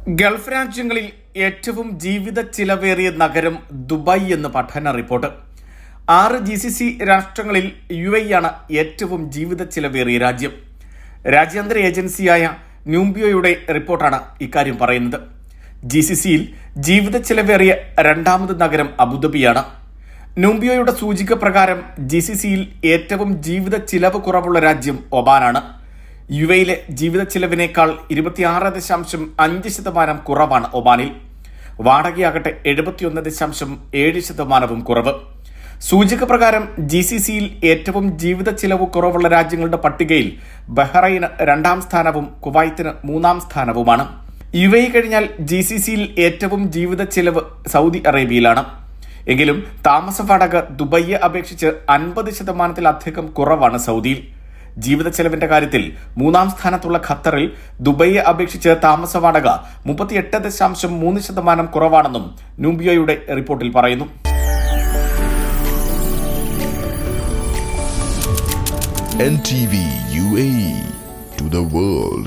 Gulf രാജ്യങ്ങളിൽ ഏറ്റവും ജീവിത ചിലവേറിയ നഗരം ദുബായ് എന്ന് പഠന റിപ്പോർട്ട്. 6 GCC രാഷ്ട്രങ്ങളിൽ UAE ആണ് ഏറ്റവും ജീവിത ചിലവേറിയ രാജ്യം. രാജ്യാന്തര ഏജൻസിയായ ന്യൂംബിയോയുടെ റിപ്പോർട്ടാണ് ഇക്കാര്യം പറയുന്നത്. GCCയിൽ ജീവിത ചിലവേറിയ രണ്ടാമത് നഗരം അബുദാബിയാണ്. ന്യൂംബിയോയുടെ സൂചിക പ്രകാരം GCCയിൽ ഏറ്റവും ജീവിത ചിലവ് കുറവുള്ള രാജ്യം ഒമാനാണ്. UAEയിലെ ജീവിത ചിലവിനേക്കാൾ 26.5% കുറവാണ് ഒമാനിൽ. വാടകയാകട്ടെ 71.7% കുറവ്. സൂചിക പ്രകാരം GCCയിൽ ഏറ്റവും ജീവിത ചിലവ് കുറവുള്ള രാജ്യങ്ങളുടെ പട്ടികയിൽ ബഹ്റൈന് 2ാം സ്ഥാനവും കുവൈത്തിന് 3ാം സ്ഥാനവുമാണ്. UAE കഴിഞ്ഞാൽ GCCയിൽ ഏറ്റവും ജീവിത ചിലവ് സൗദി അറേബ്യയിലാണ്. എങ്കിലും താമസ വാടക ദുബൈയെ അപേക്ഷിച്ച് 50%-ലധികം കുറവാണ് സൗദിയിൽ. ജീവിത ചെലവിന്റെ കാര്യത്തിൽ 3ാം സ്ഥാനത്തുള്ള ഖത്തറിൽ ദുബൈയെ അപേക്ഷിച്ച് താമസ വാടക 38.3% കുറവാണെന്നും ന്യൂംബിയോയുടെ റിപ്പോർട്ടിൽ പറയുന്നു. NTV UAE to the world.